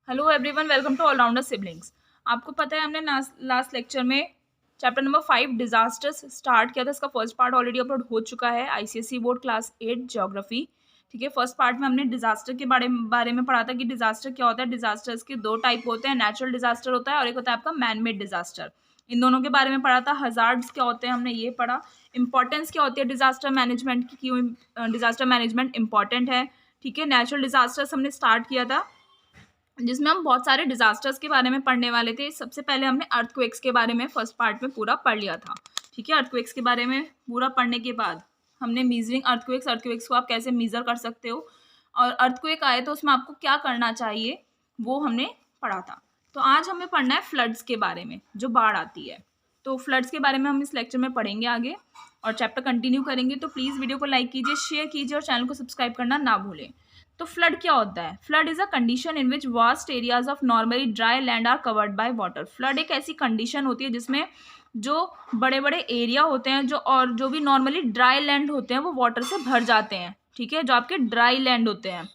Hello everyone, welcome to allrounder siblings. आपको पता है हमने लास्ट लेक्चर में चैप्टर नंबर 5 डिजास्टर्स स्टार्ट किया था। इसका फर्स्ट पार्ट ऑलरेडी अपलोड हो चुका है, आईसीएसई बोर्ड क्लास 8 ज्योग्राफी। ठीक है, फर्स्ट पार्ट में हमने डिजास्टर के बारे में पढ़ा था कि डिजास्टर क्या होता है। डिजास्टर्स के दो टाइप होते हैं, नेचुरल डिजास्टर होता है और एक होता है आपका मैन मेड डिजास्टर। इन दोनों के बारे में पढ़ा था। हजार्ड्स क्या होते हैं हमने ये पढ़ा। इंपॉर्टेंस क्या होती है डिजास्टर मैनेजमेंट की, क्यों डिजास्टर मैनेजमेंट इंपॉर्टेंट है। ठीक है, नेचुरल डिजास्टर्स हमने स्टार्ट किया था जिसमें हम बहुत सारे डिजास्टर्स के बारे में पढ़ने वाले थे। सबसे पहले हमने अर्थक्वेक्स के बारे में फर्स्ट पार्ट में पूरा पढ़ लिया था। ठीक है, अर्थक्वेक्स के बारे में पूरा पढ़ने के बाद हमने मीजरिंग अर्थक्वेक्स को आप कैसे मीजर कर सकते हो और अर्थक्वेक आए तो उसमें आपको क्या करना चाहिए वो हमने पढ़ा था। तो आज हमें पढ़ना है फ्लड्स के बारे में, जो बाढ़ आती है। तो फ्लड्स के बारे में हम इस लेक्चर में पढ़ेंगे आगे और चैप्टर कंटिन्यू करेंगे। तो प्लीज़ वीडियो को लाइक कीजिए, शेयर कीजिए और चैनल को सब्सक्राइब करना ना भूलें। तो फ्लड क्या होता है? Flood is a condition in which vast areas of normally dry land are covered by water. Flood एक ऐसी कंडीशन होती है जिसमें जो बड़े बड़े एरिया होते हैं जो भी नॉर्मली ड्राई लैंड होते हैं वो वाटर से भर जाते हैं। ठीक है, जो आपके ड्राई लैंड होते हैं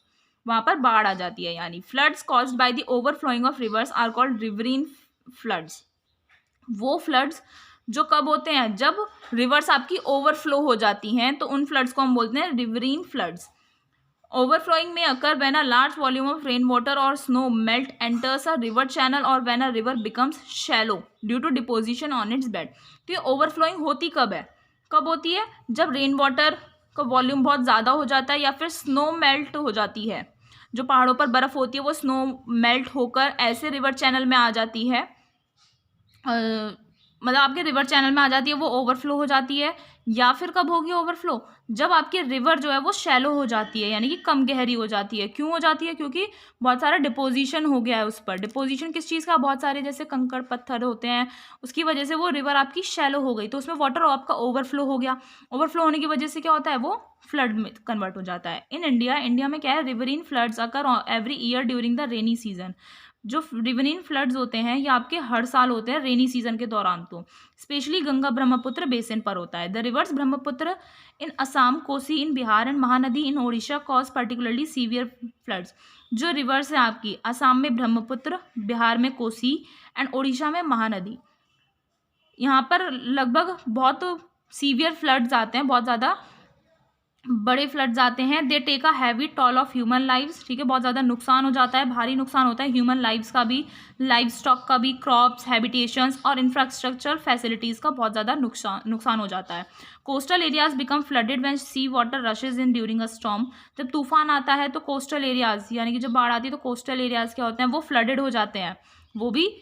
वहां पर बाढ़ आ जाती है। यानी floods caused by the overflowing of rivers are called riverine floods. वो फ्लड्स जो कब होते हैं? जब रिवर्स आपकी ओवरफ्लो हो जाती हैं, तो उन फ्लड्स को हम बोलते हैं रिवरीन floods. Overflowing may occur when a large volume of rainwater or snow melt enters a river channel or when a river becomes shallow due to deposition on its bed। तो ये overflowing होती कब होती है? जब रेन वाटर का volume बहुत ज़्यादा हो जाता है या फिर स्नो मेल्ट हो जाती है। जो पहाड़ों पर बर्फ़ होती है वो स्नो मेल्ट होकर ऐसे रिवर चैनल में आ जाती है, मतलब आपके रिवर चैनल में आ जाती है, वो ओवरफ्लो हो जाती है। या फिर कब होगी ओवरफ्लो? जब आपकी रिवर जो है वो शैलो हो जाती है, यानी कि कम गहरी हो जाती है। क्यों हो जाती है? क्योंकि बहुत सारा डिपोजिशन हो गया है उस पर। डिपोजिशन किस चीज़ का? बहुत सारे जैसे कंकड़ पत्थर होते हैं, उसकी वजह से वो रिवर आपकी शैलो हो गई, तो उसमें वाटर आपका ओवरफ्लो हो गया। ओवरफ्लो होने की वजह से क्या होता है? वो फ्लड में कन्वर्ट हो जाता है। इंडिया में क्या है? Riverine floods occur every year during the rainy season. जो रिवरीन फ्लड्स होते हैं ये आपके हर साल होते हैं रेनी सीजन के दौरान। तो स्पेशली गंगा ब्रह्मपुत्र बेसिन पर होता है। The reverse Brahmaputra in Assam, Kosi in Bihar and Mahanadi in Odisha cause particularly severe floods. जो रिवर्स है आपकी, असम में ब्रह्मपुत्र, बिहार में कोसी एंड ओडिशा में महानदी, यहाँ पर लगभग बहुत सीवियर फ्लड्स आते हैं, बहुत ज़्यादा बड़े फ्लड्स आते हैं। They take a heavy toll of human lives. ठीक है, बहुत ज़्यादा नुकसान हो जाता है, भारी नुकसान होता है ह्यूमन लाइव्स का भी, लाइव स्टॉक का भी, क्रॉप्स, हैबिटेशंस और इंफ्रास्ट्रक्चर फैसिलिटीज़ का बहुत ज़्यादा नुकसान हो जाता है। Coastal areas become flooded when sea water rushes in during a storm. जब तूफान आता है तो कोस्टल एरियाज, यानी कि जब बाढ़ आती है तो कोस्टल एरियाज क्या होते हैं? वो फ्लडेड हो जाते हैं। वो भी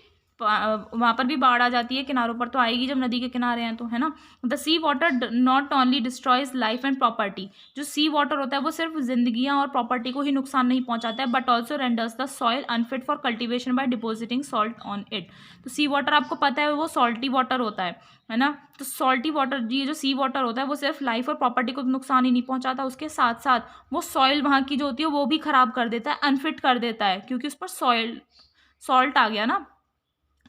वहाँ पर भी बाढ़ आ जाती है, किनारों पर तो आएगी जब नदी के किनारे हैं तो, है ना। The sea water not only destroys life and property. जो सी वाटर होता है वो सिर्फ जिंदगियाँ और प्रॉपर्टी को ही नुकसान नहीं पहुँचाता है, but also renders the soil unfit for cultivation by depositing salt on it. तो सी वाटर आपको पता है वो सॉल्टी वाटर होता है ना। तो सॉल्टी वाटर, ये जो सी वाटर होता है वो सिर्फ लाइफ और प्रॉपर्टी को नुकसान ही नहीं पहुँचाता, उसके साथ साथ वो सॉइल वहाँ की जो होती है वो भी खराब कर देता है, अनफिट कर देता है, क्योंकि उस पर सॉल्ट आ गया ना,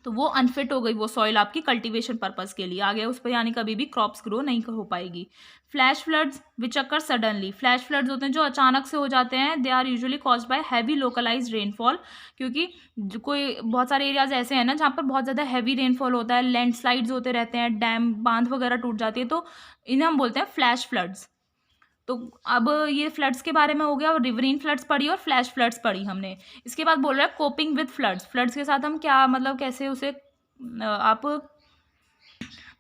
तो वो अनफिट हो गई वो सॉइल आपकी कल्टीवेशन पर्पस के लिए आ गया उस पर, यानी कभी भी क्रॉप्स ग्रो नहीं हो पाएगी। Flash floods which occur suddenly. Flash floods होते हैं जो अचानक से हो जाते हैं। They are usually caused by heavy localised rainfall, क्योंकि कोई बहुत सारे एरियाज ऐसे हैं ना जहाँ पर बहुत ज़्यादा हैवी रेनफॉल होता है, लैंडस्लाइड्स होते रहते हैं, डैम बांध वगैरह टूट जाती है, तो इन्हें हम बोलते हैं फ्लैश फ्लड्स। तो अब ये फ्लड्स के बारे में हो गया, और रिवरीन फ्लड्स पढ़ी और फ्लैश फ्लड्स पढ़ी हमने। इसके बाद बोल रहा है कोपिंग विद फ्लड्स। फ्लड्स के साथ हम क्या, मतलब कैसे उसे आप,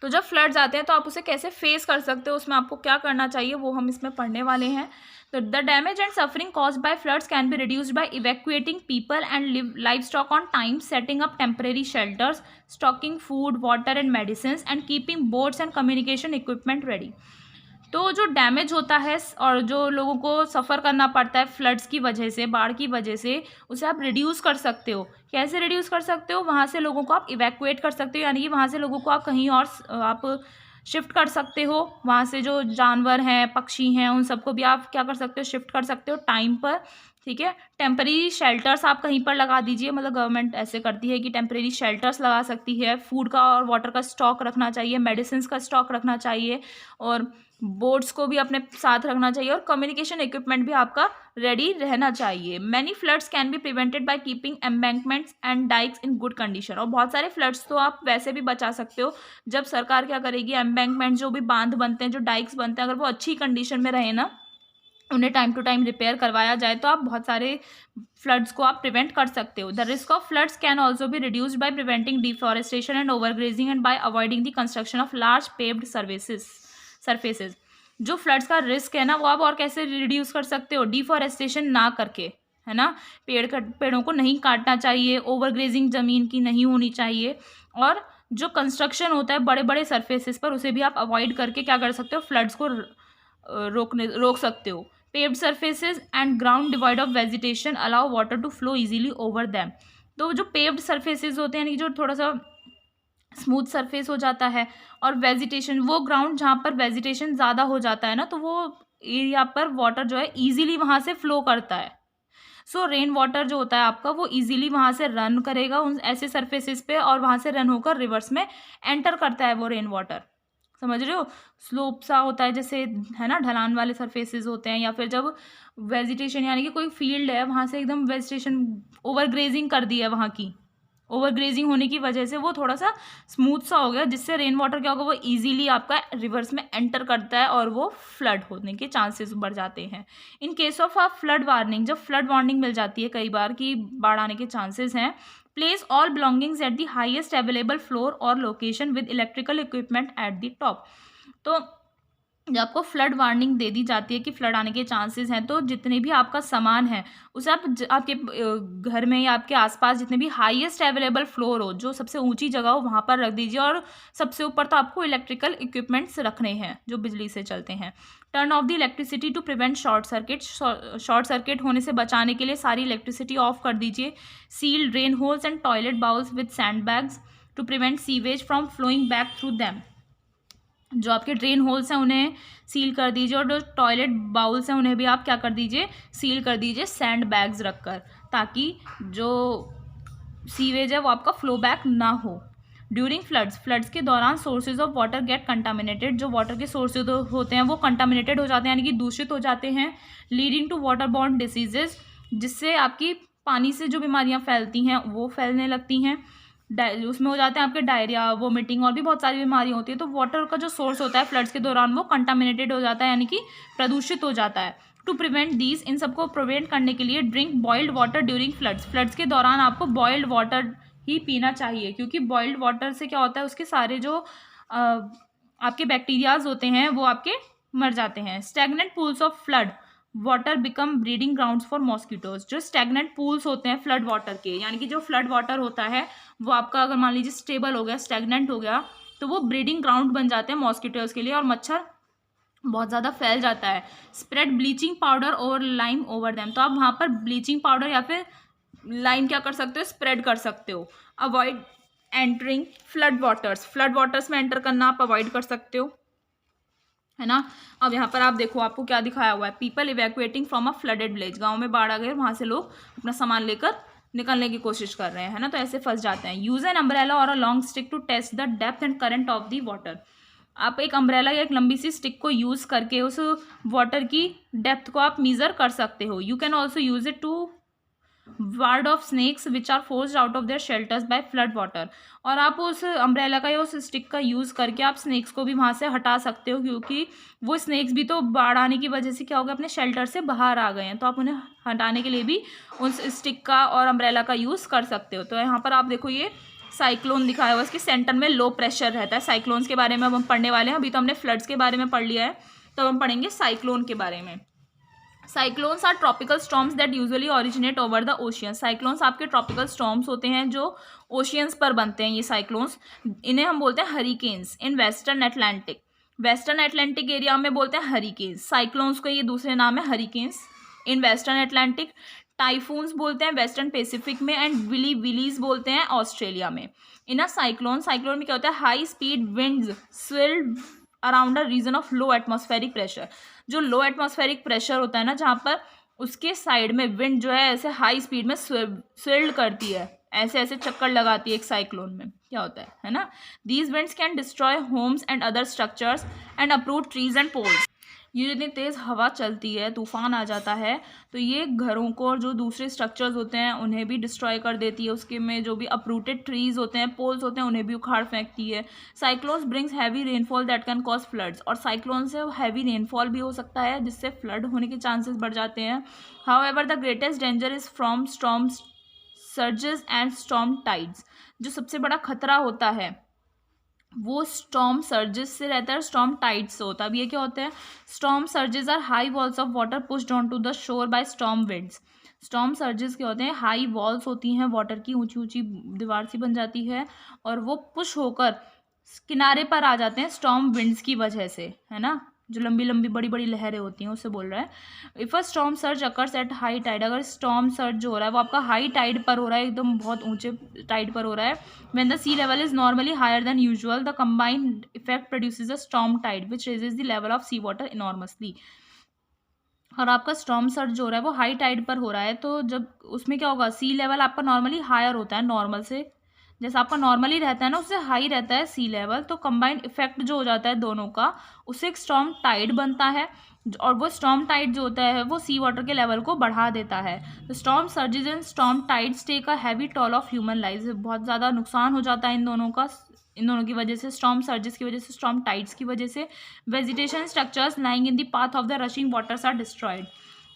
तो जब फ्लड्स आते हैं तो आप उसे कैसे फेस कर सकते हो, उसमें आपको क्या करना चाहिए वो हम इसमें पढ़ने वाले हैं। तो the damage and suffering caused by floods can be reduced by evacuating people and livestock on time, setting up temporary shelters, stocking food, water and medicine and keeping boats and communication equipment ready. तो जो damage होता है और जो लोगों को सफ़र करना पड़ता है फ्लड्स की वजह से, बाढ़ की वजह से, उसे आप रिड्यूस कर सकते हो। कैसे रिड्यूस कर सकते हो? वहाँ से लोगों को आप इवैक्यूएट कर सकते हो, यानी कि वहाँ से लोगों को आप कहीं और आप शिफ्ट कर सकते हो। वहाँ से जो जानवर हैं, पक्षी हैं, उन सबको भी आप क्या कर सकते हो? शिफ्ट कर सकते हो टाइम पर। ठीक है, टेम्परेरी शेल्टर्स आप कहीं पर लगा दीजिए, मतलब गवर्नमेंट ऐसे करती है कि टेम्परेरी शेल्टर्स लगा सकती है। फूड का और वाटर का स्टॉक रखना चाहिए, मेडिसिन का स्टॉक रखना चाहिए, और बोट्स को भी अपने साथ रखना चाहिए और कम्युनिकेशन इक्विपमेंट भी आपका रेडी रहना चाहिए। Many floods can be prevented by keeping embankments and dykes in good condition. और बहुत सारे फ्लड्स तो आप वैसे भी बचा सकते हो जब सरकार क्या करेगी, एम्बैंकमेंट जो भी बांध बनते हैं, जो डाइक्स बनते हैं, अगर वो अच्छी कंडीशन में रहे ना, उन्हें टाइम टू टाइम रिपेयर करवाया जाए, तो आप बहुत सारे फ्लड्स को आप प्रिवेंट कर सकते हो। The risk of floods can also be reduced by preventing deforestation and overgrazing and bye avoiding the construction of large paved surfaces. जो फ्लड्स का रिस्क है ना, वो आप और कैसे रिड्यूस कर सकते हो, डिफॉरेस्टेशन ना करके, है ना। पेड़ों को नहीं काटना चाहिए, ओवरग्रेजिंग ज़मीन की नहीं होनी चाहिए, और जो कंस्ट्रक्शन होता है बड़े बड़े सरफेसेस पर, उसे भी आप अवॉइड करके क्या कर सकते हो, फ्लड्स को रोक सकते हो। Paved surfaces and ground devoid of vegetation allow water to flow easily over them. तो जो पेव्ड सरफेसेस होते हैं, यानी जो थोड़ा सा स्मूथ सरफेस हो जाता है, और वेजिटेशन, वो ग्राउंड जहाँ पर वेजिटेशन ज़्यादा हो जाता है ना, तो वो एरिया पर वाटर जो है ईजिली वहाँ से फ्लो करता है। सो रेन वाटर जो होता है आपका, वो इजीली वहाँ से रन करेगा उन ऐसे सरफेसेस पे, और वहाँ से रन होकर रिवर्स में एंटर करता है वो रेन वाटर। समझ रहे हो, स्लोप सा होता है जैसे, है ना, ढलान वाले सरफेसेस होते हैं, या फिर जब वेजिटेशन, यानी कि कोई फील्ड है, वहाँ से एकदम वेजिटेशन ओवरग्रेजिंग कर दी है, वहाँ की ओवरग्रेजिंग होने की वजह से वो थोड़ा सा स्मूथ सा हो गया, जिससे रेन वाटर क्या होगा, वो इजीली आपका रिवर्स में एंटर करता है और वो फ्लड होने के चांसेस बढ़ जाते हैं। In case of a flood warning, जब फ्लड वार्निंग मिल जाती है कई बार कि बाढ़ आने के चांसेस हैं, place all belongings at the highest available floor और location with electrical equipment at the top. तो जब आपको फ्लड वार्निंग दे दी जाती है कि फ्लड आने के चांसेस हैं, तो जितने भी आपका सामान है उसे आप आपके घर में या आपके आसपास जितने भी हाईएस्ट अवेलेबल फ्लोर हो, जो सबसे ऊंची जगह हो, वहाँ पर रख दीजिए। और सबसे ऊपर तो आपको इलेक्ट्रिकल इक्विपमेंट्स रखने हैं जो बिजली से चलते हैं। Turn off the electricity to prevent short circuit. Short circuit होने से बचाने के लिए सारी इलेक्ट्रिसिटी ऑफ कर दीजिए। Seal drain holes and toilet bowls with sand bags to prevent sewage from flowing back through them. जो आपके ड्रेन होल्स हैं उन्हें सील कर दीजिए, और जो टॉयलेट बाउल्स हैं उन्हें भी आप क्या कर दीजिए, सील कर दीजिए सैंड बैग्स रखकर, ताकि जो सीवेज है वो आपका फ्लो बैक ना हो। ड्यूरिंग फ्लड्स के दौरान sources of water get contaminated. जो वाटर के सोर्सेज होते हैं वो कंटामिनेटेड हो जाते हैं, यानी कि दूषित हो जाते हैं, leading to waterborne diseases, जिससे आपकी पानी से जो बीमारियाँ फैलती हैं वो फैलने लगती हैं। उसमें हो जाते हैं आपके डायरिया, वोमिटिंग, और भी बहुत सारी बीमारियाँ होती है। तो वाटर का जो सोर्स होता है फ्लड्स के दौरान वो कंटामिनेटेड हो जाता है, यानी कि प्रदूषित हो जाता है। टू प्रिवेंट दीज, इन सबको प्रिवेंट करने के लिए drink boiled water during floods के दौरान आपको बॉइल्ड वाटर ही पीना चाहिए, क्योंकि बॉइल्ड वाटर से क्या होता है, उसके सारे जो आपके बैक्टीरियाज होते हैं वो आपके मर जाते हैं। Stagnant pools of flood water become breeding grounds for mosquitoes. जो स्टैग्नेंट पूल्स होते हैं फ्लड वाटर के, यानी कि जो फ्लड वाटर होता है वो आपका अगर मान लीजिए स्टेबल हो गया, स्टैग्नेंट हो गया, तो वो ब्रीडिंग ग्राउंड बन जाते हैं मॉस्किटोज के लिए, और मच्छर बहुत ज़्यादा फैल जाता है। स्प्रेड ब्लीचिंग पाउडर और लाइम ओवर देम। तो आप वहाँ पर ब्लीचिंग पाउडर या फिर लाइम क्या कर सकते हो, स्प्रेड कर सकते हो। अवॉइड एंटरिंग फ्लड वाटर्स में एंटर करना आप अवॉइड कर सकते हो, है ना। अब यहाँ पर आप देखो, आपको क्या दिखाया हुआ है, people evacuating from a flooded village. गाँव में बाढ़ आ गए, वहाँ से लोग अपना सामान लेकर निकलने की कोशिश कर रहे हैं, है ना, तो ऐसे फंस जाते हैं। यूज एन अम्ब्रेला और a long stick to test the depth and current of the water. आप एक अम्ब्रेला या एक लंबी सी स्टिक को यूज़ करके उस वाटर की डेप्थ को आप मीज़र कर सकते हो। You can also use it to ward off snakes which are forced out of their shelters by flood water. और आप उस अम्ब्रेला का या उस स्टिक का यूज़ करके आप स्नेक्स को भी वहाँ से हटा सकते हो, क्योंकि वो स्नेक्स भी तो बाढ़ आने की वजह से क्या हो गया, अपने शेल्टर से बाहर आ गए हैं, तो आप उन्हें हटाने के लिए भी उस स्टिक का और अम्ब्रेला का यूज़ कर सकते हो। तो यहाँ पर आप देखो, ये साइक्लोन दिखाया हुआ है, इसके सेंटर में लो प्रेशर रहता है। साइक्लोन्स के बारे में अब हम पढ़ने वाले हैं। अभी तो हमने फ्लड्स के बारे में पढ़ लिया है, तो हम पढ़ेंगे साइक्लोन के बारे में। Cyclones are tropical storms that usually originate over the ocean. Cyclones आपके ट्रॉपिकल स्टॉर्म्स होते हैं जो ओशियंस पर बनते हैं। ये साइक्लोन्स, इन्हें हम बोलते हैं hurricanes in western Atlantic. Western Atlantic area में बोलते हैं हरिकेन्स। साइक्लोन्स का ये दूसरे नाम है hurricanes in western Atlantic. Typhoons बोलते हैं वेस्टर्न पैसिफिक में, एंड विलीज बोलते हैं ऑस्ट्रेलिया में। इन अ साइक्लोन में क्या होता है, high speed winds swirled around a region of low atmospheric pressure. जो लो एटमॉस्फेरिक प्रेशर होता है ना, जहाँ पर उसके साइड में विंड जो है ऐसे हाई स्पीड में स्विल्ड करती है, ऐसे ऐसे चक्कर लगाती है एक साइक्लोन में, क्या होता है ना। These winds can destroy homes and other structures and uproot trees and poles. ये जितनी तेज़ हवा चलती है, तूफान आ जाता है, तो ये घरों को और जो दूसरे स्ट्रक्चर्स होते हैं उन्हें भी डिस्ट्रॉय कर देती है। उसके में जो भी अप्रूटेड ट्रीज होते हैं, पोल्स होते हैं, उन्हें भी उखाड़ फेंकती है। Cyclones brings heavy rainfall that can cause floods. और साइक्लोन से हैवी रेनफॉल भी हो सकता है जिससे फ्लड होने के चांसेस बढ़ जाते हैं। However the greatest danger is from storms, surges and storm tides. जो सबसे बड़ा खतरा होता है वो स्टॉर्म सर्जेस से रहता है, स्टॉर्म टाइड्स से होता है। अब ये क्या होते हैं? Storm surges are high walls of water pushed on to the shore by storm winds. Storm surges क्या होते हैं? हाई वॉल्स होती हैं वाटर की, ऊंची ऊंची दीवार सी बन जाती है और वो पुश होकर किनारे पर आ जाते हैं स्टॉर्म विंड्स की वजह से, है ना। जो लंबी लंबी बड़ी बड़ी लहरें होती हैं उससे बोल रहा है। If a storm surge occurs at high tide, अगर स्टॉर्म सर्ज जो हो रहा है वो आपका हाई टाइड पर हो रहा है, एकदम बहुत ऊंचे टाइड पर हो रहा है, when the sea level is normally higher than usual, the combined effect produces a storm tide which raises the level of sea water enormously. और आपका स्टॉर्म सर्ज जो हो रहा है वो हाई टाइड पर हो रहा है, तो जब उसमें क्या होगा, सी लेवल आपका नॉर्मली हायर होता है, नॉर्मल से जैसा आपका नॉर्मली रहता है ना उससे हाई रहता है सी लेवल, तो कंबाइंड इफेक्ट जो हो जाता है दोनों का, उससे एक स्टॉर्म टाइड बनता है। और वो स्टॉर्म टाइड जो होता है वो सी वाटर के लेवल को बढ़ा देता है। तो storm surges and storm tides take a heavy toll of human life. बहुत ज़्यादा नुकसान हो जाता है इन दोनों का, इन दोनों की वजह से, स्टॉर्म सर्जेस की वजह से, स्टॉर्म टाइड्स की वजह से। Vegetation structures lying in the path of the rushing waters are destroyed.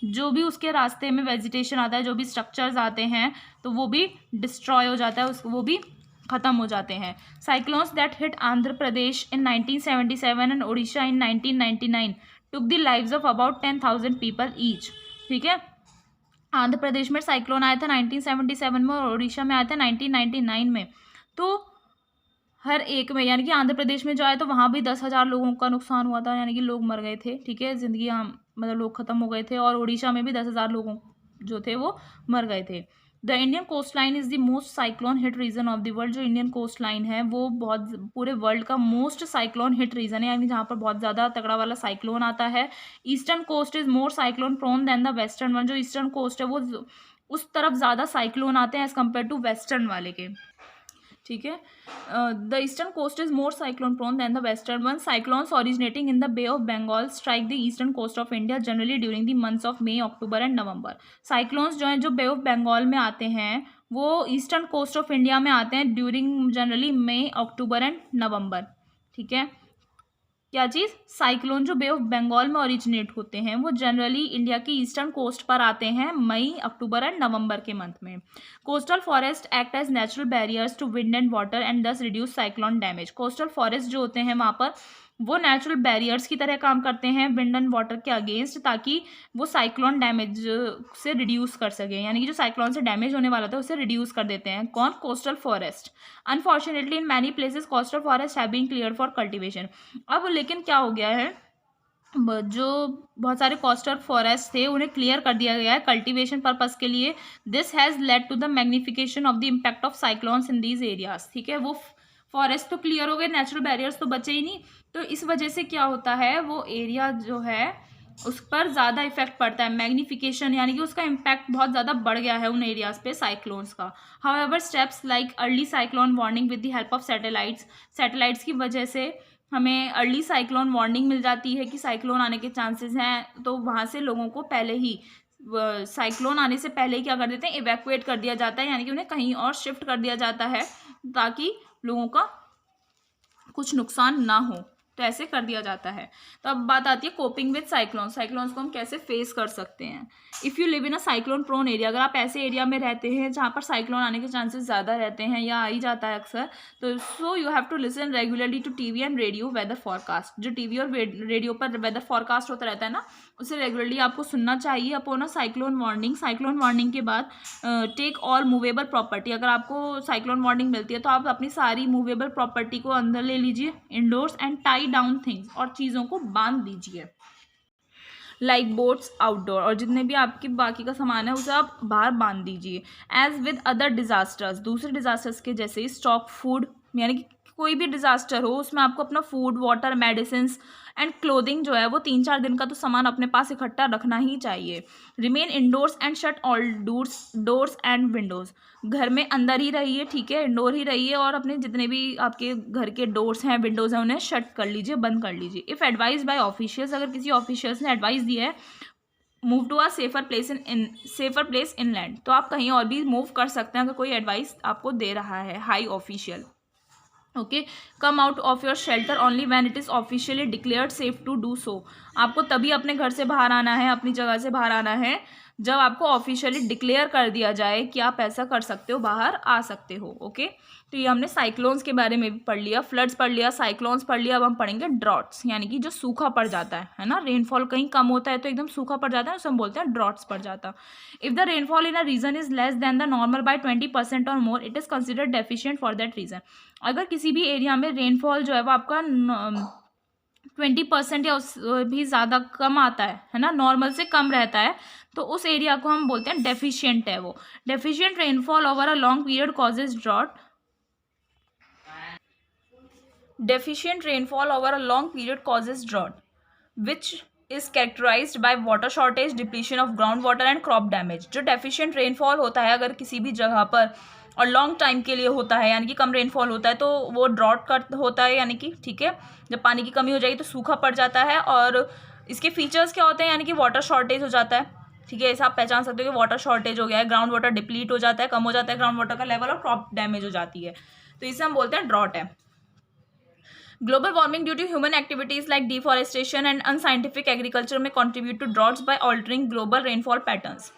जो भी उसके रास्ते में वेजिटेशन आता है, जो भी स्ट्रक्चर्स आते हैं, तो वो भी डिस्ट्रॉय हो जाता है, उसको वो भी ख़त्म हो जाते हैं। Cyclones that hit Andhra Pradesh in 1977 and Odisha in 1999 took the lives of about 10,000 people each. ठीक है, आंध्र प्रदेश में साइक्लोन आया था 1977 में और ओडिशा में आया था 1999 में। तो हर एक में, यानी कि आंध्र प्रदेश में जो आया तो वहाँ भी 10,000 लोगों का नुकसान हुआ था, यानी कि लोग मर गए थे। ठीक है, जिंदगी मतलब लोग ख़त्म हो गए थे। और उड़ीसा में भी 10,000 लोगों जो थे वो मर गए थे। The Indian coastline is the most cyclone hit region of the world. जो इंडियन कोस्ट लाइन है वो बहुत पूरे वर्ल्ड का मोस्ट साइक्लोन हिट रीजन है, यानी जहाँ पर बहुत ज़्यादा तगड़ा वाला साइक्लोन आता है। Eastern coast is more cyclone prone than the western one. जो ईस्टर्न कोस्ट है वो उस तरफ ज़्यादा साइक्लोन आते हैं एज़ कम्पेयर टू वेस्टर्न वाले के। ठीक है, the eastern coast is more cyclone prone than the western one. Cyclones originating in the Bay of Bengal strike the eastern coast of India generally during the months of May, October and November. Cyclones जो हैं जो बे of Bengal में आते हैं वो eastern coast of India में आते हैं during generally May, October and November. ठीक है, क्या चीज़? साइक्लोन जो बे ऑफ बंगाल में ओरिजिनेट होते हैं वो जनरली इंडिया की ईस्टर्न कोस्ट पर आते हैं मई, अक्टूबर एंड नवंबर के मंथ में। Coastal forest act as natural barriers to wind and water and thus reduce cyclone damage. Coastal forest जो होते हैं वहाँ पर वो नेचुरल बैरियर्स की तरह काम करते हैं विंड एंड वाटर के अगेंस्ट, ताकि वो साइक्लोन डैमेज से रिड्यूस कर सके, यानी कि जो साइक्लोन से डैमेज होने वाला था उसे रिड्यूस कर देते हैं। कौन? Coastal forest. Unfortunately in many places coastal forest have been cleared for cultivation. अब लेकिन क्या हो गया है, जो बहुत सारे कोस्टल फॉरेस्ट थे उन्हें क्लियर कर दिया गया है कल्टीवेशन पर्पस के लिए। This has led to the magnification of the impact of cyclones in these areas. ठीक है, वो फॉरेस्ट तो क्लियर हो गए, नेचुरल बैरियर्स तो बचे ही नहीं, तो इस वजह से क्या होता है, वो एरिया जो है उस पर ज़्यादा इफेक्ट पड़ता है, मैग्निफिकेशन, यानी कि उसका इम्पैक्ट बहुत ज़्यादा बढ़ गया है उन एरियाज़ पे साइक्लोन्स का। However steps like early cyclone warning with the help of satellites की वजह से हमें अर्ली साइक्लोन वार्निंग मिल जाती है कि साइक्लोन आने के चांसेस हैं, तो वहाँ से लोगों को पहले ही साइक्लोन आने से पहले ही क्या कर देते हैं, इवैक्यूएट कर दिया जाता है, यानी कि उन्हें कहीं और शिफ्ट कर दिया जाता है ताकि लोगों का कुछ नुकसान ना हो, तो ऐसे कर दिया जाता है। तो अब बात आती है कोपिंग विद साइक्लोन्स को हम कैसे फेस कर सकते हैं। If you live in a cyclone prone area, अगर आप ऐसे एरिया में रहते हैं जहाँ पर साइक्लोन आने के चांसेस ज़्यादा रहते हैं या आ ही जाता है अक्सर, तो so you have to listen regularly to TV and radio weather forecast. जो टीवी और रेडियो पर वेदर फॉरकास्ट होता रहता है ना, उसे रेगुलरली आपको सुनना चाहिए अपॉन अ साइक्लोन वार्निंग के बाद टेक ऑल मूवेबल प्रॉपर्टी। अगर आपको साइक्लोन वार्निंग मिलती है तो आप अपनी सारी मूवेबल प्रॉपर्टी को अंदर ले लीजिए indoors and tie down things, और चीज़ों को बांध दीजिए, लाइक बोट्स आउटडोर, और जितने भी आपके बाकी का सामान है उसे आप बाहर बांध दीजिए। एज विद अदर डिजास्टर्स, दूसरे डिजास्टर्स के जैसे स्टॉक फूड, यानी कि कोई भी डिज़ास्टर हो उसमें आपको अपना food, water, medicines and clothing जो है वो 3-4 दिन का तो सामान अपने पास इकट्ठा रखना ही चाहिए। Remain indoors and shut all doors and windows. घर में अंदर ही रहिए, ठीक है, इंडोर ही रहिए, और अपने जितने भी आपके घर के डोर्स हैं, विंडोज़ हैं, उन्हें शट कर लीजिए, बंद कर लीजिए। इफ़ एडवाइज बाय ऑफिशियल्स, अगर किसी ऑफिशियल्स ने एडवाइस दिया है move to a safer place inland, तो आप कहीं और भी मूव कर सकते हैं अगर कोई एडवाइस आपको दे रहा है high official. Okay, come out of your shelter only when it is officially declared safe to do so. आपको तभी अपने घर से बाहर आना है, अपनी जगह से बाहर आना है, जब आपको ऑफिशियली डिक्लेयर कर दिया जाए कि आप ऐसा कर सकते हो, बाहर आ सकते हो। ओके, तो ये हमने साइक्लोन्स के बारे में भी पढ़ लिया, फ्लड्स पढ़ लिया, साइक्लोन्स पढ़ लिया। अब हम पढ़ेंगे ड्रॉट्स, यानी कि जो सूखा पड़ जाता है ना, रेनफॉल कहीं कम होता है तो एकदम सूखा पड़ जाता है, उसे हम बोलते हैं ड्रॉट्स पड़ जाता। If the rainfall in a region is less than the normal by 20% और more, it is considered deficient for that region. अगर किसी भी एरिया में रेनफॉल जो है वो आपका 20% या उस भी ज़्यादा कम आता है ना, नॉर्मल से कम रहता है, तो उस एरिया को हम बोलते हैं डेफिशिएंट है वो। Deficient rainfall over a long period causes drought. Deficient rainfall over a long period causes drought, which is characterized by water shortage, depletion of groundwater and crop damage। जो deficient rainfall होता है अगर किसी भी जगह पर और लॉन्ग टाइम के लिए होता है, यानी कि कम रेनफॉल होता है, तो वो ड्रॉट का होता है, यानी कि ठीक है, जब पानी की कमी हो जाएगी तो सूखा पड़ जाता है। और इसके फीचर्स क्या होते हैं, यानी कि वाटर शॉर्टेज हो जाता है, ठीक है, ऐसा आप पहचान सकते हो कि वाटर शॉर्टेज हो गया है, ग्राउंड वाटर डिप्लीट हो जाता है, कम हो जाता है ग्राउंड वाटर का लेवल, और क्रॉप डैमेज हो जाती है, तो इसे हम बोलते हैं ड्रॉट है। Global warming due to human activities like deforestation and unscientific agriculture may contribute to droughts by altering global rainfall patterns.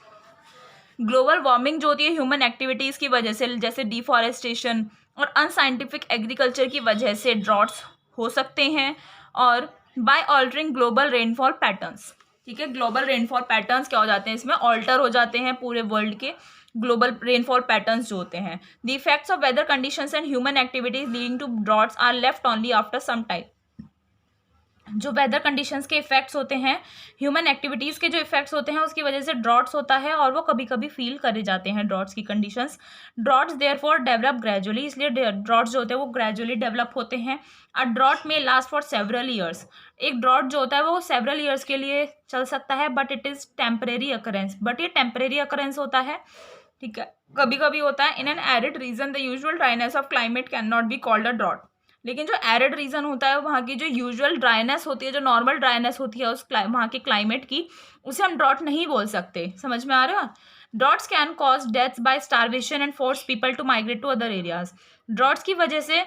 Global warming जो होती है ह्यूमन एक्टिविटीज़ की वजह से, जैसे डिफॉरेस्टेशन और अनसाइंटिफिक एग्रीकल्चर की वजह से ड्रॉट्स हो सकते हैं, और by altering global rainfall patterns, ठीक है, ग्लोबल रेनफॉल पैटर्न्स क्या हो जाते हैं, इसमें ऑल्टर हो जाते हैं पूरे वर्ल्ड के ग्लोबल रेनफॉल पैटर्न्स जो होते हैं। The effects of weather conditions and human activities leading to droughts are left only after some time. जो वेदर कंडीशंस के इफेक्ट्स होते हैं, ह्यूमन एक्टिविटीज़ के जो इफेक्ट्स होते हैं, उसकी वजह से ड्रॉट्स होता है, और वो कभी कभी फील करे जाते हैं ड्रॉट्स की conditions. Droughts therefore develop gradually, इसलिए ड्रॉट्स जो होते हैं वो ग्रेजुअली डेवलप होते हैं। अ ड्रॉट में लास्ट फॉर सेवरल ईयर्स, एक ड्रॉट जो होता है वो सेवरल ईयर्स के लिए चल सकता है, but it is temporary occurrence, but ये टेम्परेरी अकरेंस होता है, ठीक है, कभी कभी होता है। In an arid region the usual dryness of climate can not be called a drought, लेकिन जो एरिड रीजन होता है वहाँ की जो यूजुअल ड्राइनेस होती है, जो नॉर्मल ड्राइनेस होती है उस वहाँ के क्लाइमेट की, उसे हम ड्रॉट नहीं बोल सकते। समझ में आ रहा है? Droughts can cause deaths by starvation and force people to migrate to other areas. Droughts की वजह से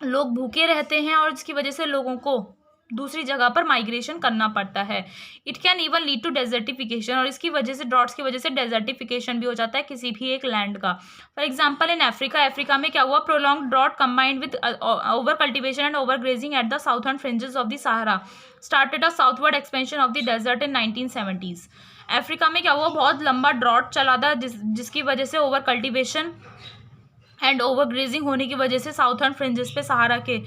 लोग भूखे रहते हैं, और इसकी वजह से लोगों को दूसरी जगह पर माइग्रेशन करना पड़ता है। It can even lead to desertification, और इसकी वजह से, ड्रॉट्स की वजह से डेजर्टिफिकेशन भी हो जाता है किसी भी एक लैंड का। फॉर एग्जांपल इन अफ्रीका में क्या हुआ, prolong drought combined with over cultivation and over grazing at the southern fringes of the Sahara started a southward expansion of the desert in 1970s। Africa में क्या हुआ, बहुत लंबा drought चला था, जिसकी वजह से over cultivation and over grazing होने की वजह से साउथर्न फ्रिंजेस पे सहारा के,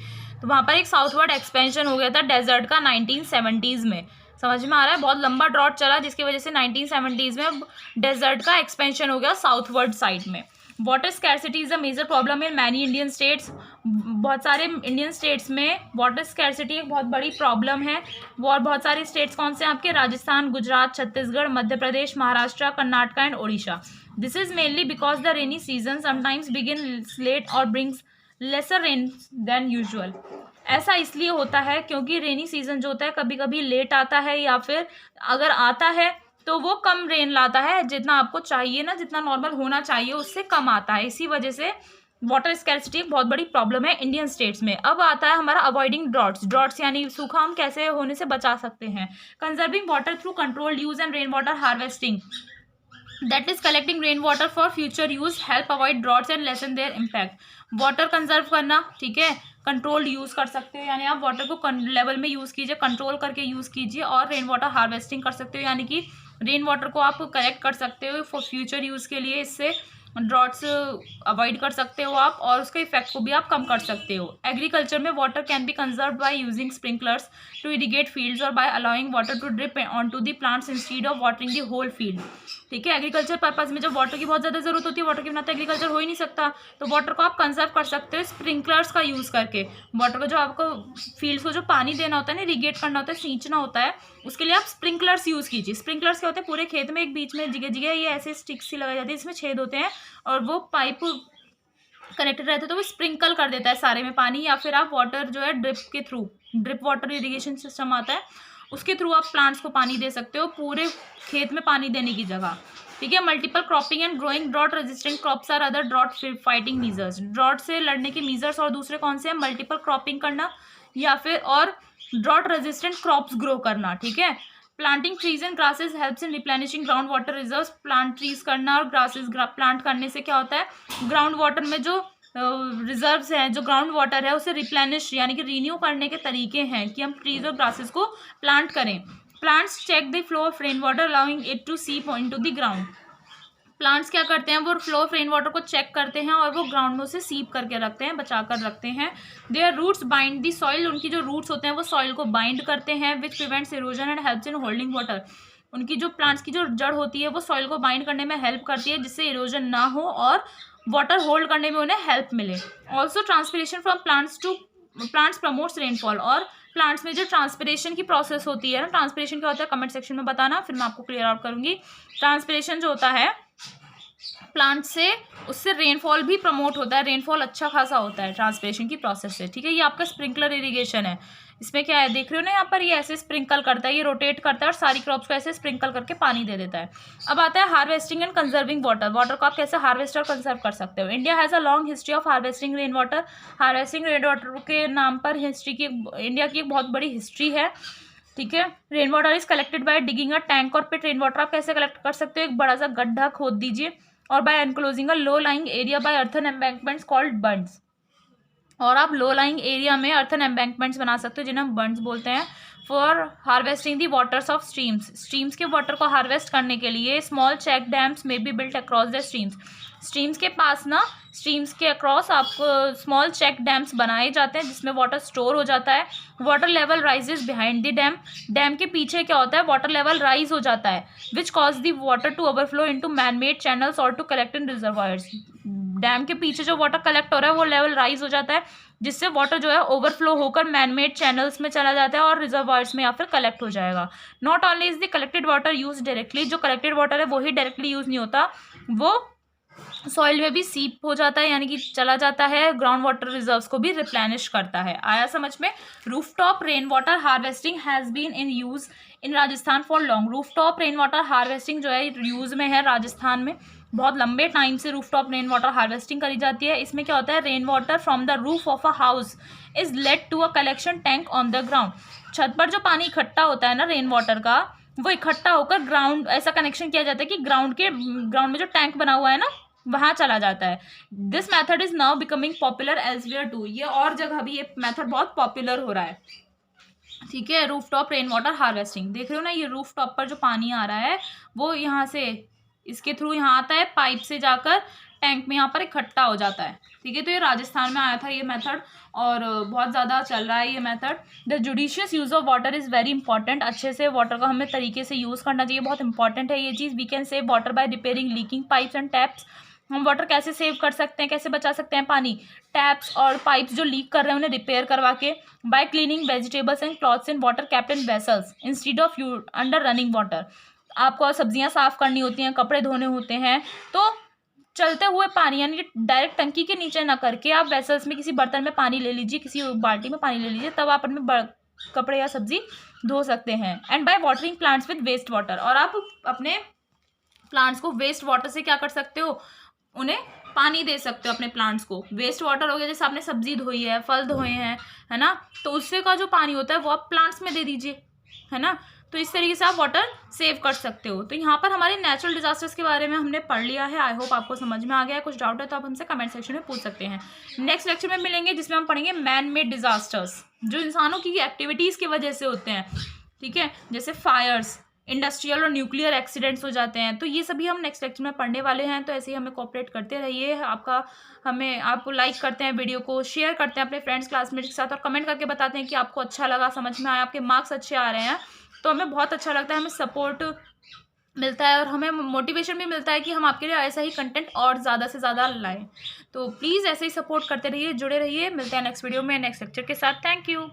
तो वहाँ पर एक साउथवर्ड एक्सपेंशन हो गया था डेजर्ट का 1970s में। समझ में आ रहा है? बहुत लंबा ड्रॉट चला, जिसकी वजह से 1970s में डेजर्ट का एक्सपेंशन हो गया साउथवर्ड साइड में। Water scarcity is a major problem in many Indian states. बहुत सारे इंडियन स्टेट्स में वाटर स्कैरसिटी एक बहुत बड़ी प्रॉब्लम है। वो और बहुत सारे स्टेट्स कौन से हैं आपके, Rajasthan, Gujarat, Chhattisgarh, Madhya Pradesh, Maharashtra, Karnataka and Odisha. This is mainly because the rainy season sometimes begin late और brings lesser rain than usual. ऐसा इसलिए होता है क्योंकि रेनी सीजन जो होता है कभी कभी लेट आता है, या फिर अगर आता है तो वो कम रेन लाता है, जितना आपको चाहिए ना, जितना नॉर्मल होना चाहिए उससे कम आता है। इसी वजह से वाटर स्कैरसिटी एक बहुत बड़ी प्रॉब्लम है इंडियन स्टेट्स में। अब आता है हमारा अवॉइडिंग ड्रॉट्स यानी सूखा हम कैसे होने से बचा सकते हैं। Conserving water through controlled use and rain water harvesting, that is collecting rain water for future use, help avoid droughts and lesson there impact. Water conserve करना, ठीक है, कंट्रोल्ड यूज़ कर सकते हो, यानी आप वाटर को लेवल में यूज़ कीजिए, कंट्रोल करके यूज़ कीजिए, और रेन वाटर हार्वेस्टिंग कर सकते हो, यानी कि रेन वाटर को आप कलेक्ट कर सकते हो फॉर फ्यूचर यूज़ के लिए। इससे ड्रॉट्स अवॉइड कर सकते हो आप, और उसके इफेक्ट को भी आप कम कर सकते हो। एग्रीकल्चर में water can be conserve by using sprinklers to irrigate fields और by allowing water to drip on to the plants instead of watering the whole field. ठीक है, एग्रीकल्चर पर्पज में जब वाटर की बहुत ज़्यादा जरूरत होती है, वाटर के बिना तो एग्रीकल्चर हो ही नहीं सकता, तो वाटर को आप कंजर्व कर सकते हो स्प्रिंकलर्स का यूज़ करके। वाटर को जो आपको फील्ड्स को जो पानी देना होता है ना, इरिगेट करना होता है, सींचना होता है, उसके लिए आप स्प्रिंकलर्स यूज़ कीजिए। स्प्रिंकलर्स क्या होते हैं, पूरे खेत में एक बीच में जगह जगह ये ऐसे स्टिक्स सी लगाई जाती है, इसमें छेद होते हैं और वो पाइप कनेक्टेड रहता है, तो वो स्प्रिंकल कर देता है सारे में पानी। या फिर आप वाटर जो है ड्रिप के through, drip water irrigation system आता है, उसके थ्रू आप प्लांट्स को पानी दे सकते हो पूरे खेत में पानी देने की जगह। ठीक है, multiple cropping and growing drought resistant crops are other drought fighting measures. Drought से लड़ने के मीजर्स और दूसरे कौन से हैं, मल्टीपल क्रॉपिंग करना या फिर और ड्रॉट रेजिस्टेंट क्रॉप्स ग्रो करना। ठीक है, planting trees and grasses helps in replenishing ground water reserves. Plant trees करना और ग्रासेस प्लांट करने से क्या होता है, ग्राउंड वाटर में जो रिजर्व्स हैं, जो ग्राउंड वाटर है, उसे रिप्लेनिश यानी कि रीन्यू करने के तरीके हैं कि हम ट्रीज और ग्रासेस को प्लांट करें। Plants check the flow of rain water allowing it to seep into the ground. Plants क्या करते हैं, वो फ्लो ऑफ रेन वाटर को चेक करते हैं और वो ग्राउंड में उसे सीप करके रखते हैं, बचा कर रखते हैं। Their roots bind the soil. उनकी जो रूट्स होते हैं वो सॉइल को बाइंड करते हैं, which prevents erosion and helps in holding water. उनकी जो प्लांट्स की जो जड़ होती है वो सॉइल को बाइंड करने में हेल्प करती है, जिससे इरोजन ना हो और वाटर होल्ड करने में उन्हें हेल्प मिले। Also transpiration from plants promotes rainfall. और प्लांट्स में जो ट्रांसपिरेशन की प्रोसेस होती है ना, ट्रांसपिरेशन क्या होता है कमेंट सेक्शन में बताना, फिर मैं आपको क्लियर आउट करूंगी। ट्रांसपिरेशन जो होता है प्लांट से, उससे रेनफॉल भी प्रमोट होता है, रेनफॉल अच्छा खासा होता है ट्रांसपिरेशन की प्रोसेस से। ठीक है, ये आपका स्प्रिंकलर इरिगेशन है। इसमें क्या है देख रहे हो ना, यहाँ पर ये ऐसे स्प्रिंकल करता है, ये रोटेट करता है और सारी क्रॉप्स को ऐसे स्प्रिंकल करके पानी दे देता है। अब आता है harvesting and conserving water. Water को आप कैसे हार्वेस्ट और कंजर्व कर सकते हो। India has a long history of harvesting rain water. Harvesting rain water के नाम पर हिस्ट्री की, इंडिया की एक बहुत बड़ी हिस्ट्री है। ठीक है, rain water is collected by digging a tank और पिट। रेन वाटर आप कैसे कलेक्ट कर सकते हो, एक बड़ा सा गड्ढा खोद दीजिए और by enclosing a low lying area by earthen embankments called bunds. और आप लो लाइंग एरिया में अर्थन एम्बैंकमेंट्स बना सकते हो, जिन्हें हम बंड्स बोलते हैं। For harvesting the waters of streams. Streams के वाटर को हार्वेस्ट करने के लिए small check dams may be built across the streams. Streams के पास ना, स्ट्रीम्स के अक्रॉस आपको स्मॉल चेक डैम्स बनाए जाते हैं, जिसमें वाटर स्टोर हो जाता है। Water level rises behind the dam. Dam के पीछे क्या होता है, वाटर लेवल राइज हो जाता है, which cause the water to overflow into man made channels और to collect in reservoirs. Dam के पीछे जो वाटर कलेक्ट हो रहा है वो लेवल राइज हो जाता है, जिससे वाटर जो है ओवरफ्लो होकर मैनमेड चैनल्स में चला जाता है और रिजर्वायर्स में या फिर कलेक्ट हो जाएगा। Not only is the collected water use directly. जो कलेक्टेड वाटर है वो ही डायरेक्टली यूज नहीं होता, वो सॉइल में भी सीप हो जाता है, यानी कि चला जाता है, ग्राउंड वाटर रिजर्व्स को भी रिप्लेनिश करता है। आया समझ में। Rooftop rain water harvesting has been in use in Rajasthan for long. Rooftop rain water harvesting जो है यूज में है राजस्थान में, बहुत लंबे टाइम से रूफटॉप रेन वाटर हार्वेस्टिंग करी जाती है। इसमें क्या होता है, rain water from the roof of a house is led to a collection tank on the ground. छत पर जो पानी इकट्ठा होता है ना रेन वाटर का, वो इकट्ठा होकर ग्राउंड, ऐसा कनेक्शन किया जाता है कि ग्राउंड में जो टैंक बना हुआ है ना वहाँ चला जाता है। This method is now becoming popular elsewhere too. ये और जगह भी ये मेथड बहुत पॉपुलर हो रहा है। ठीक है, रूफटॉप रेन वाटर हार्वेस्टिंग देख रहे हो ना, ये रूफटॉप पर जो पानी आ रहा है वो यहाँ से, इसके थ्रू यहाँ आता है, पाइप से जाकर टैंक में यहाँ पर इकट्ठा हो जाता है। ठीक है, तो ये राजस्थान में आया था ये मेथड और बहुत ज़्यादा चल रहा है ये method. The judicious use of water is very important. अच्छे से वाटर का हमें तरीके से यूज़ करना चाहिए, बहुत इंपॉर्टेंट है ये चीज़। We can save water by repairing leaking pipes and taps. हम वाटर कैसे सेव कर सकते हैं, कैसे बचा सकते हैं पानी, टैप्स और पाइप्स जो लीक कर रहे हैं उन्हें रिपेयर करवा के। Bye cleaning vegetables and clothes in water kept in vessels instead of you under running water. आपको सब्जियां साफ करनी होती हैं, कपड़े धोने होते हैं, तो चलते हुए पानी यानी कि डायरेक्ट टंकी के नीचे ना करके आप वेसल्स में किसी बर्तन में पानी ले लीजिए, किसी बाल्टी में पानी ले लीजिए, तब आप अपने कपड़े या सब्जी धो सकते हैं। And by watering plants with waste water. और आप अपने प्लांट्स को वेस्ट वाटर से क्या कर सकते हो, उन्हें पानी दे सकते हो अपने प्लांट्स को। वेस्ट वाटर हो गया, जैसे आपने सब्जी धोई है, फल धोए हैं, है ना, तो उससे का जो पानी होता है वो आप प्लांट्स में दे दीजिए, है ना। तो इस तरीके से आप वाटर सेव कर सकते हो। तो यहाँ पर हमारे नेचुरल डिजास्टर्स के बारे में हमने पढ़ लिया है। आई होप आपको समझ में आ गया है। कुछ डाउट है तो आप हमसे कमेंट सेक्शन में पूछ सकते हैं। नेक्स्ट लेक्चर में मिलेंगे जिसमें हम पढ़ेंगे मैन मेड डिजास्टर्स, जो इंसानों की एक्टिविटीज़ की वजह से होते हैं। ठीक है, जैसे फायर्स, इंडस्ट्रियल और न्यूक्लियर एक्सीडेंट्स हो जाते हैं। तो ये सभी हम नेक्स्ट लेक्चर में पढ़ने वाले हैं। तो ऐसे ही हमें कोऑपरेट करते रहिए। आप लाइक करते हैं वीडियो को, शेयर करते हैं अपने फ्रेंड्स क्लासमेट्स के साथ, और कमेंट करके बताते हैं कि आपको अच्छा लगा, समझ में आया, आपके मार्क्स अच्छे आ रहे हैं। तो हमें बहुत अच्छा लगता है, हमें सपोर्ट मिलता है और हमें मोटिवेशन भी मिलता है कि हम आपके लिए ऐसा ही कंटेंट और ज़्यादा से ज़्यादा लाएं। तो प्लीज़ ऐसे ही सपोर्ट करते रहिए, जुड़े रहिए। मिलते हैं नेक्स्ट वीडियो में नेक्स्ट लेक्चर के साथ। Thank you.